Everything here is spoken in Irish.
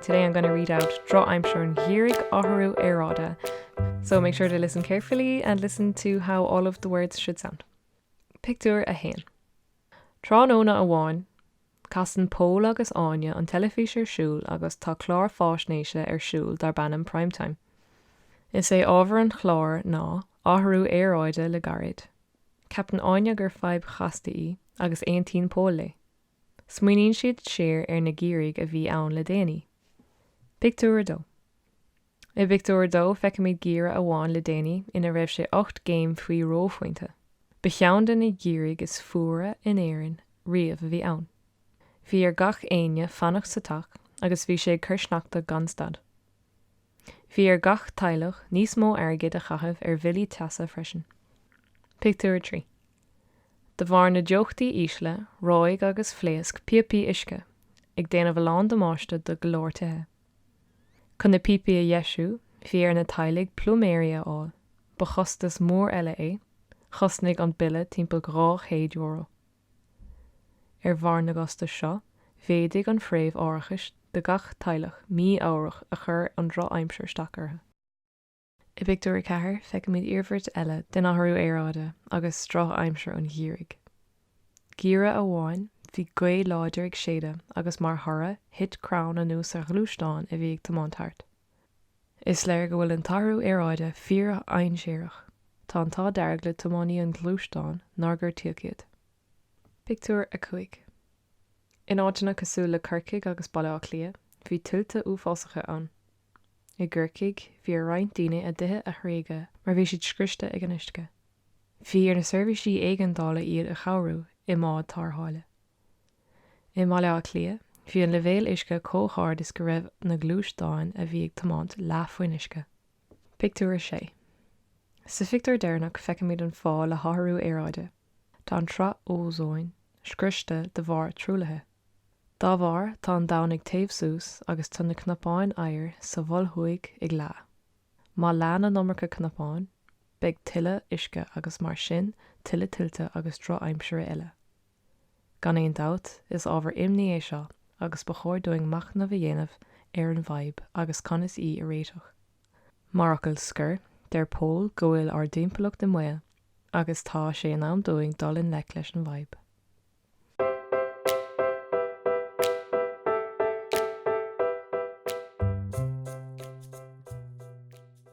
Today I'm going to read out Drochaimsir and Gheimhridh Áthru Éráide. So make sure to listen carefully and listen to how all of the words should sound. Pictiúr a hain. Tránóna amháin, casan pól agus áine an telefísir siúl agus tá chlár fásnéise siúl dar banam primetime. Is é ábhar an chlár ná Áthru Éráide le Gheimhridh. Ceapan áine gur feib chastaí agus 18 pól le. Smaoiníonn siad siar na Gheimhridh a bhí ann le déanaí. Pictiúr dó. I Pictiúr dó feicimid Gheimhridh amháin le déanaí ina raibh sé 8 géim faoi róphainte. Becheann na Gheimhridh is fuaire in éireann riamh a bhí ann. Bhí ar gach aine fannach sa tach agus bhí sé cuirsneachta gan stad. Bhí ar gach teilech níos mó airgid a chaithimh ar bhilí teasa freisin. Pictiúr 3. De bhar na deochtaí ísle, roig agus phléasc piapaí isce, ag déanamh lán damáiste do glóirtithe. Chun na pipaí a dheisú, bhí ar na tailig pluméria áil, ba chostas mór eile é, chosnig an bille timpeall €200. Ar bhar na gasta seo, bhéidigh an phréomh árachais de gach teilech €1,000 a chur an Drochaimsir stacartha. I Pictiúr 4 feicimid iarmhairt eile den Áthru Éráide agus Drochaimsir an Gheimhridh. Gheimhridh amháin bhí gae láidir ag séide agus mar thora hit crán anuas a ghluaisteáin a bhí ag tiomáint. Is léir go bhfuil an Áthru Éráide fíor aimséireach, tá an tá dearg le tiománaí an ghluaisteáin nar gur tíochiad. Pictiúr 5. In áitina cosúil le curcaig agus bailach lia, bhí tuilte uafásacha ann. I ggurcaig bhí ar roinnt daoine a dithe a thréige mar bhí siad scriste ag an uisce. Bhí ar na seirbhísí éigeandála iad a chabhrú I mád tartháile. I mbailach lia, bhí an leibhéal uisce cóthard is go raibh na glúisteáin a bhí ag tiomáint leathmhainn uisce. Pictiúr 6. Sa Pictiúr Deireanach feicimid an fáil le Áthru Éráide. Tá an trá ózóin, scriste de bhar trúlathe. Dá bhar tá an domhainnig taobh suas agus tá na cnapáin air sa bhfolthuaig ag leá. Má lean na nomarcha cnapáin, beidh tuile uisce agus mar sin tuile tuilte agus Drochaimsir eile. Gan éon dabhairt is ábhar imní é seo agus ba chóir doing machnamh a dhéanamh ar an bhaib agus conas í a réiteach. Marachal scur, der pól go bhfuil ar dtimpeallacht de muil agus tá sé an am doing dul in lec leis an bhaib.